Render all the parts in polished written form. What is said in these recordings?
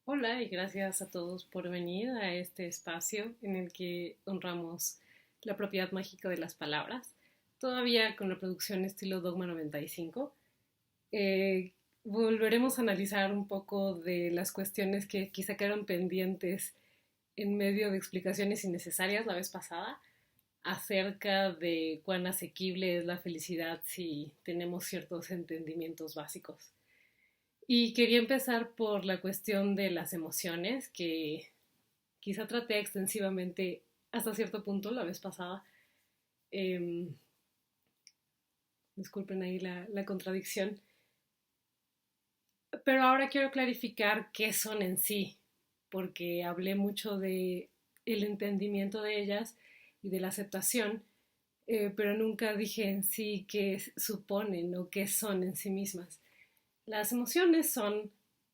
Hola y gracias a todos por venir a este espacio en el que honramos la propiedad mágica de las palabras, todavía con la producción estilo Dogma 95. Eh, Volveremos a analizar un poco de las cuestiones que quizá quedaron pendientes en medio de explicaciones innecesarias la vez pasada acerca de cuán asequible es la felicidad si tenemos ciertos entendimientos básicos. Y quería empezar por la cuestión de las emociones, que quizá traté extensivamente hasta cierto punto la vez pasada. Eh, Disculpen ahí la contradicción. Pero ahora quiero clarificar qué son en sí, porque hablé mucho de el entendimiento de ellas y de la aceptación, pero nunca dije en sí qué suponen o qué son en sí mismas. Las emociones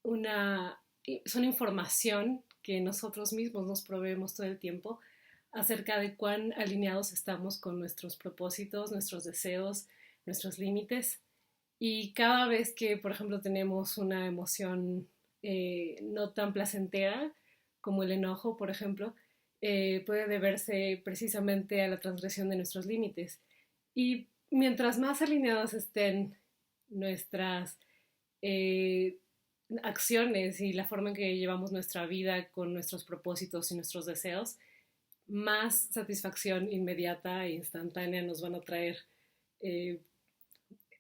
una, son información que nosotros mismos nos proveemos todo el tiempo acerca de cuán alineados estamos con nuestros propósitos, nuestros deseos, nuestros límites. Y cada vez que, por ejemplo, tenemos una emoción no tan placentera como el enojo, por ejemplo, puede deberse precisamente a la transgresión de nuestros límites. Y mientras más alineadas estén nuestras eh, acciones y la forma en que llevamos nuestra vida con nuestros propósitos y nuestros deseos, más satisfacción inmediata e instantánea nos van a traer eh,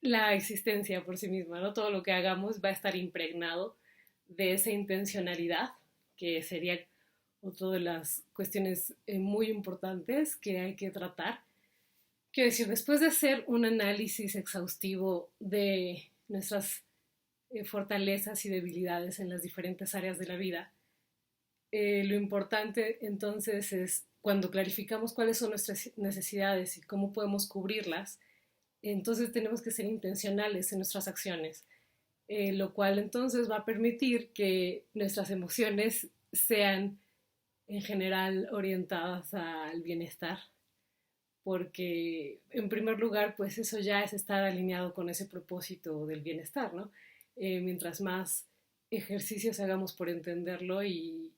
la existencia por sí misma, ¿no? Todo lo que hagamos va a estar impregnado de esa intencionalidad, que sería otra de las cuestiones muy importantes que hay que tratar. Quiero decir, después de hacer un análisis exhaustivo de nuestras fortalezas y debilidades en las diferentes áreas de la vida, lo importante entonces es cuando clarificamos cuáles son nuestras necesidades y cómo podemos cubrirlas, entonces tenemos que ser intencionales en nuestras acciones, lo cual entonces va a permitir que nuestras emociones sean en general orientadas al bienestar, porque en primer lugar, pues eso ya es estar alineado con ese propósito del bienestar, ¿no? Mientras más ejercicios hagamos por entenderlo y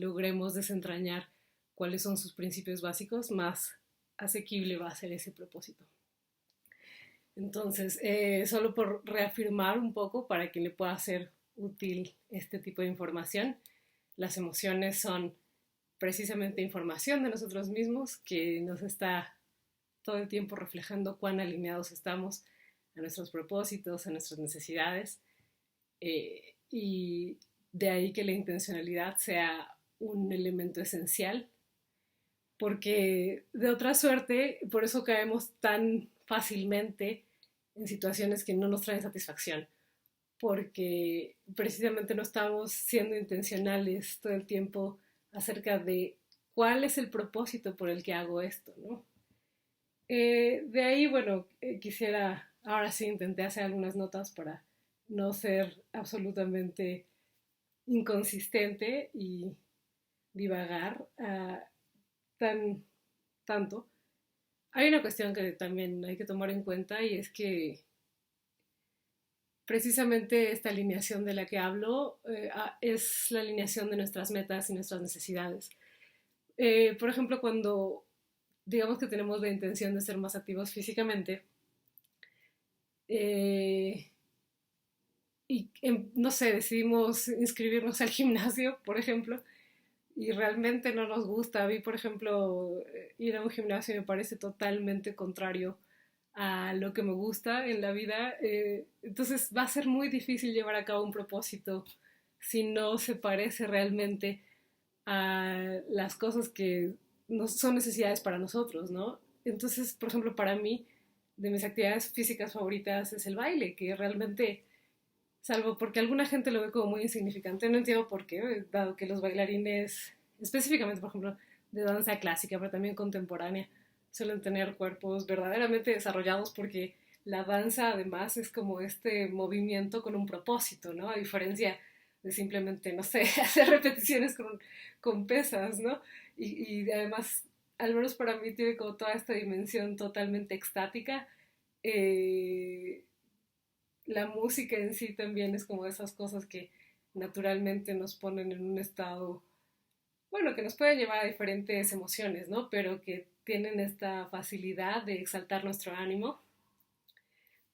logremos desentrañar cuáles son sus principios básicos, más asequible va a ser ese propósito. Entonces, solo por reafirmar un poco para que le pueda ser útil este tipo de información, las emociones son precisamente información de nosotros mismos que nos está todo el tiempo reflejando cuán alineados estamos a nuestros propósitos, a nuestras necesidades, y de ahí que la intencionalidad sea un elemento esencial, porque de otra suerte, por eso caemos tan fácilmente en situaciones que no nos traen satisfacción, porque precisamente no estamos siendo intencionales todo el tiempo acerca de cuál es el propósito por el que hago esto, ¿no? De ahí, bueno, quisiera, ahora sí intenté hacer algunas notas para no ser absolutamente inconsistente y divagar tan tanto. Hay una cuestión que también hay que tomar en cuenta y es que precisamente esta alineación de la que hablo es la alineación de nuestras metas y nuestras necesidades. Por ejemplo, cuando digamos que tenemos la intención de ser más activos físicamente, eh, y no sé, decidimos inscribirnos al gimnasio, por ejemplo, y realmente no nos gusta. A mí, por ejemplo, ir a un gimnasio me parece totalmente contrario a lo que me gusta en la vida. Entonces va a ser muy difícil llevar a cabo un propósito si no se parece realmente a las cosas que no son necesidades para nosotros, ¿no? Entonces, por ejemplo, para mí, de mis actividades físicas favoritas es el baile, que realmente, salvo porque alguna gente lo ve como muy insignificante, no entiendo por qué, dado que los bailarines, específicamente, por ejemplo, de danza clásica, pero también contemporánea, suelen tener cuerpos verdaderamente desarrollados porque la danza además es como este movimiento con un propósito, ¿no? A diferencia de simplemente, no sé, hacer repeticiones con pesas, ¿no? Y además, al menos para mí, tiene como toda esta dimensión totalmente extática. Eh, la música en sí también es como esas cosas que naturalmente nos ponen en un estado, bueno, que nos puede llevar a diferentes emociones, ¿no? Pero que tienen esta facilidad de exaltar nuestro ánimo,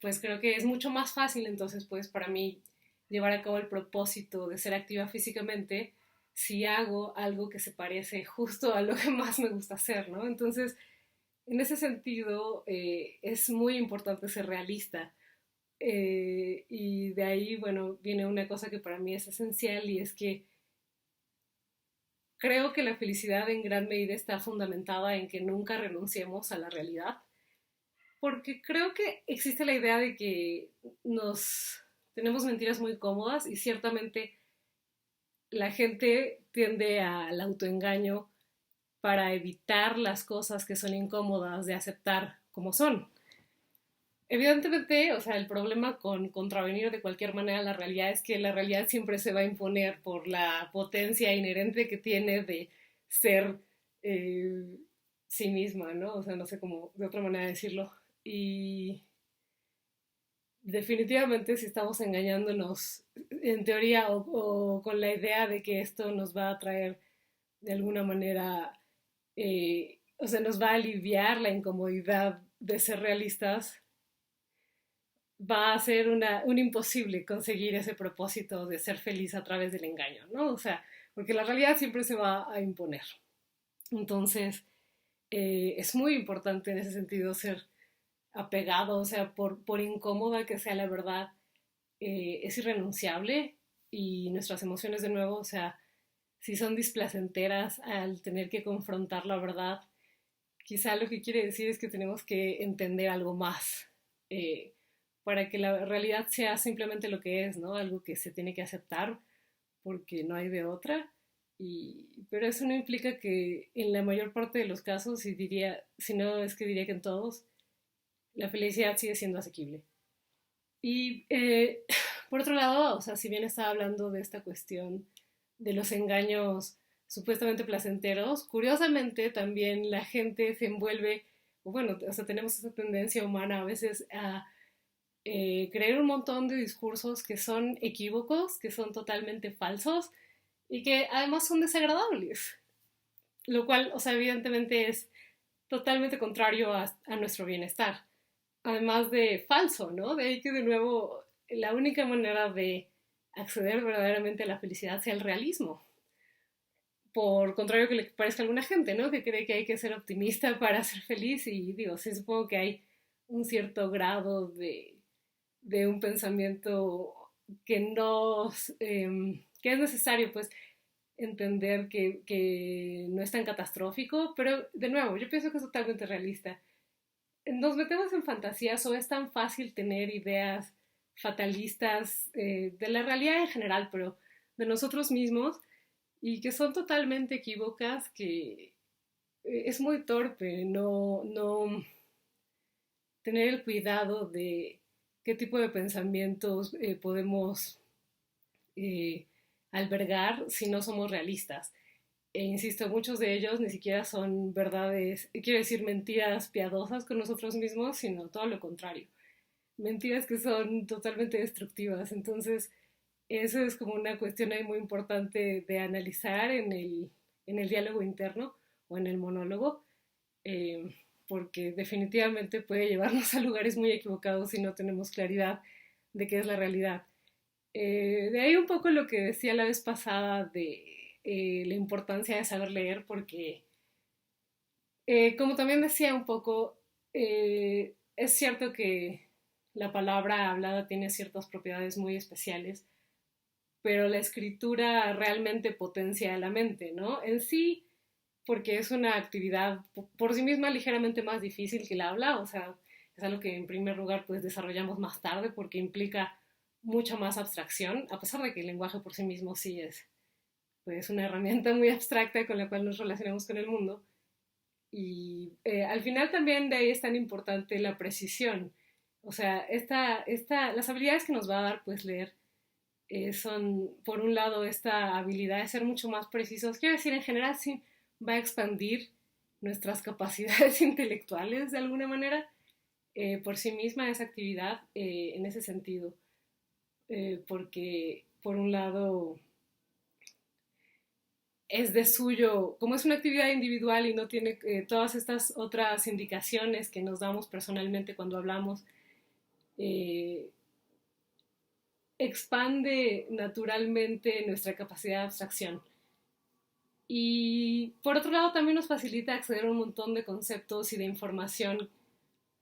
pues creo que es mucho más fácil entonces, pues para mí, llevar a cabo el propósito de ser activa físicamente si hago algo que se parece justo a lo que más me gusta hacer, ¿no? Entonces, en ese sentido, es muy importante ser realista. Y de ahí, bueno, viene una cosa que para mí es esencial y es que creo que la felicidad en gran medida está fundamentada en que nunca renunciemos a la realidad, porque creo que existe la idea de que nos tenemos mentiras muy cómodas y ciertamente la gente tiende al autoengaño para evitar las cosas que son incómodas de aceptar como son. Evidentemente, o sea, el problema con contravenir de cualquier manera la realidad es que la realidad siempre se va a imponer por la potencia inherente que tiene de ser eh, sí misma, ¿no? O sea, no sé cómo de otra manera decirlo. Y definitivamente si estamos engañándonos en teoría o con la idea de que esto nos va a traer de alguna manera, o sea, nos va a aliviar la incomodidad de ser realistas, va a ser un imposible conseguir ese propósito de ser feliz a través del engaño, ¿no? O sea, porque la realidad siempre se va a imponer. Entonces, es muy importante en ese sentido ser apegado, o sea, por incómoda que sea la verdad, es irrenunciable y nuestras emociones de nuevo, o sea, si son displacenteras al tener que confrontar la verdad, quizá lo que quiere decir es que tenemos que entender algo más eh, para que la realidad sea simplemente lo que es, ¿no? Algo que se tiene que aceptar porque no hay de otra. Pero eso no implica que en la mayor parte de los casos, y diría, si no es que diría que en todos, la felicidad sigue siendo asequible. Y por otro lado, o sea, si bien estaba hablando de esta cuestión de los engaños supuestamente placenteros, curiosamente también la gente se envuelve, o bueno, o sea, tenemos esa tendencia humana a veces a creer un montón de discursos que son equívocos, que son totalmente falsos y que además son desagradables, lo cual, o sea, evidentemente es totalmente contrario a nuestro bienestar. Además de falso, ¿no? De ahí que de nuevo la única manera de acceder verdaderamente a la felicidad sea el realismo. Por contrario que le parezca a alguna gente, ¿no? Que cree que hay que ser optimista para ser feliz y digo, sí supongo que hay un cierto grado de un pensamiento que no, que es necesario, pues, entender que no es tan catastrófico, pero de nuevo, yo pienso que es totalmente realista. Nos metemos en fantasías o es tan fácil tener ideas fatalistas de la realidad en general, pero de nosotros mismos y que son totalmente equívocas, que es muy torpe no tener el cuidado de qué tipo de pensamientos podemos eh, albergar si no somos realistas. E insisto, muchos de ellos ni siquiera son verdades, quiero decir, mentiras piadosas con nosotros mismos, sino todo lo contrario. Mentiras que son totalmente destructivas. Entonces, eso es como una cuestión ahí muy importante de analizar en el diálogo interno o en el monólogo, eh, porque definitivamente puede llevarnos a lugares muy equivocados si no tenemos claridad de qué es la realidad. De ahí un poco lo que decía la vez pasada de la importancia de saber leer, porque como también decía un poco, es cierto que la palabra hablada tiene ciertas propiedades muy especiales, pero la escritura realmente potencia la mente, ¿no? En sí, porque es una actividad por sí misma ligeramente más difícil que la habla, o sea, es algo que en primer lugar pues desarrollamos más tarde porque implica mucha más abstracción, a pesar de que el lenguaje por sí mismo sí es pues una herramienta muy abstracta con la cual nos relacionamos con el mundo. Y al final también de ahí es tan importante la precisión. O sea, las habilidades que nos va a dar pues leer son, por un lado, esta habilidad de ser mucho más precisos. Quiero decir, en general sí va a expandir nuestras capacidades intelectuales de alguna manera por sí misma esa actividad en ese sentido. Porque por un lado, es de suyo, como es una actividad individual y no tiene todas estas otras indicaciones que nos damos personalmente cuando hablamos, eh, expande naturalmente nuestra capacidad de abstracción. Y por otro lado también nos facilita acceder a un montón de conceptos y de información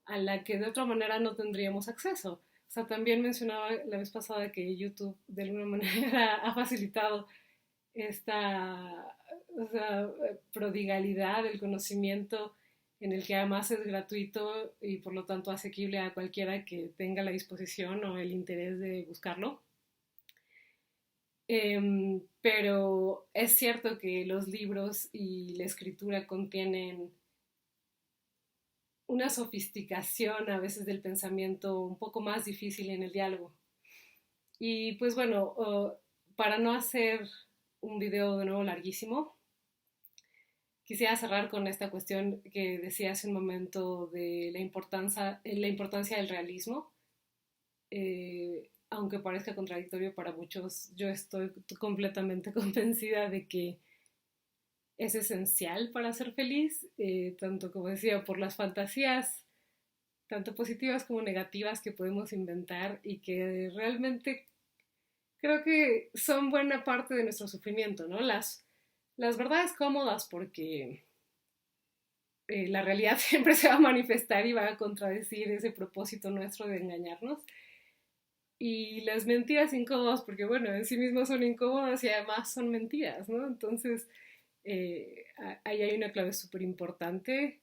a la que de otra manera no tendríamos acceso. O sea, también mencionaba la vez pasada que YouTube de alguna manera ha facilitado esta, o sea, prodigalidad del conocimiento en el que además es gratuito y por lo tanto asequible a cualquiera que tenga la disposición o el interés de buscarlo. Pero es cierto que los libros y la escritura contienen una sofisticación a veces del pensamiento un poco más difícil en el diálogo. Y pues bueno, para no hacer un video de nuevo larguísimo, quisiera cerrar con esta cuestión que decía hace un momento de la importancia del realismo. Aunque parezca contradictorio para muchos, yo estoy completamente convencida de que es esencial para ser feliz, tanto como decía, por las fantasías, tanto positivas como negativas que podemos inventar y que realmente creo que son buena parte de nuestro sufrimiento, ¿no? Las verdades cómodas porque la realidad siempre se va a manifestar y va a contradecir ese propósito nuestro de engañarnos. Y las mentiras incómodas, porque bueno, en sí mismas son incómodas y además son mentiras, ¿no? Entonces, eh, ahí hay una clave súper importante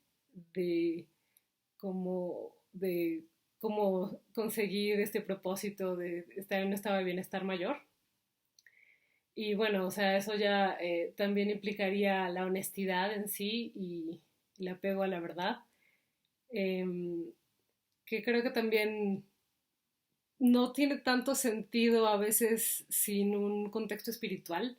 de de cómo conseguir este propósito de estar en un estado de bienestar mayor. Y bueno, o sea, eso ya también implicaría la honestidad en sí y el apego a la verdad, eh, que creo que también no tiene tanto sentido a veces sin un contexto espiritual.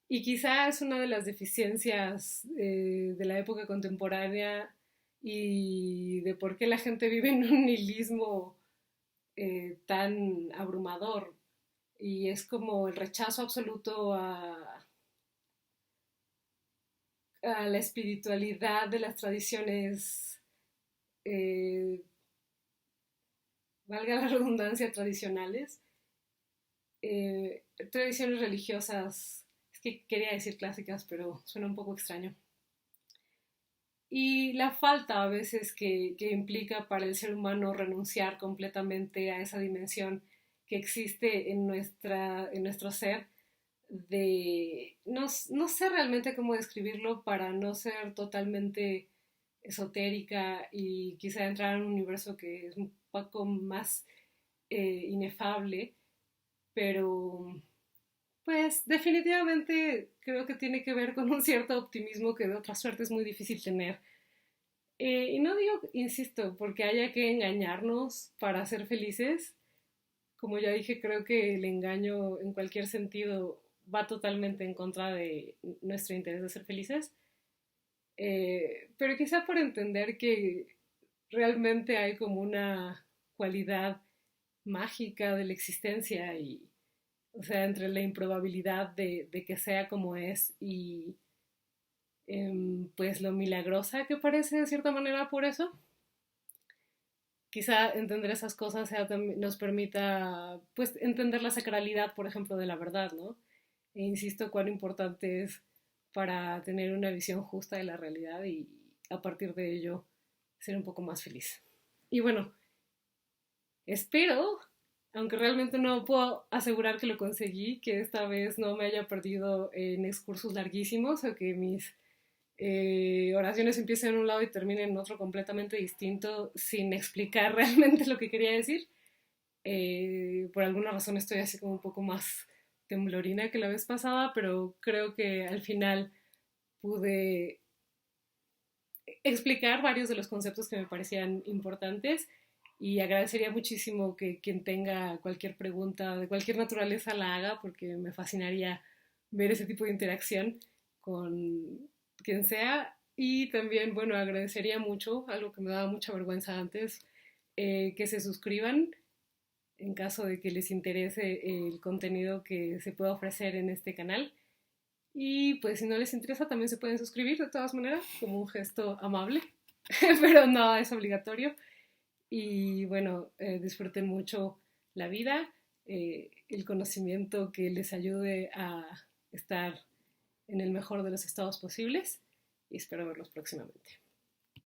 Y quizá es una de las deficiencias de la época contemporánea y de por qué la gente vive en un nihilismo tan abrumador. Y es como el rechazo absoluto a la espiritualidad de las tradiciones, eh, valga la redundancia, tradicionales, tradiciones religiosas, es que quería decir clásicas, pero suena un poco extraño. Y la falta a veces que implica para el ser humano renunciar completamente a esa dimensión que existe en nuestro ser, de no sé realmente cómo describirlo para no ser totalmente esotérica y quizá entrar en un universo que es un poco más inefable, pero pues definitivamente creo que tiene que ver con un cierto optimismo que de otra suerte es muy difícil tener. Y no digo, insisto, porque haya que engañarnos para ser felices. Como ya dije, creo que el engaño en cualquier sentido va totalmente en contra de nuestro interés de ser felices. Pero quizá por entender que realmente hay como una cualidad mágica de la existencia y, o sea, entre la improbabilidad de que sea como es y pues lo milagrosa que parece de cierta manera por eso. Quizá entender esas cosas nos permita pues entender la sacralidad, por ejemplo, de la verdad, ¿no? E insisto cuán importante es para tener una visión justa de la realidad y a partir de ello ser un poco más feliz. Y bueno, espero, aunque realmente no puedo asegurar que lo conseguí, que esta vez no me haya perdido en excursos larguísimos o que mis oraciones empiecen en un lado y terminen en otro completamente distinto sin explicar realmente lo que quería decir. Por alguna razón estoy así como un poco más temblorina que la vez pasada, pero creo que al final pude explicar varios de los conceptos que me parecían importantes y agradecería muchísimo que quien tenga cualquier pregunta de cualquier naturaleza la haga porque me fascinaría ver ese tipo de interacción con quien sea y también, bueno, agradecería mucho, algo que me daba mucha vergüenza antes, que se suscriban en caso de que les interese el contenido que se pueda ofrecer en este canal. Y pues si no les interesa también se pueden suscribir de todas maneras como un gesto amable, pero no es obligatorio. Y bueno, disfruten mucho la vida, el conocimiento que les ayude a estar en el mejor de los estados posibles y espero verlos próximamente.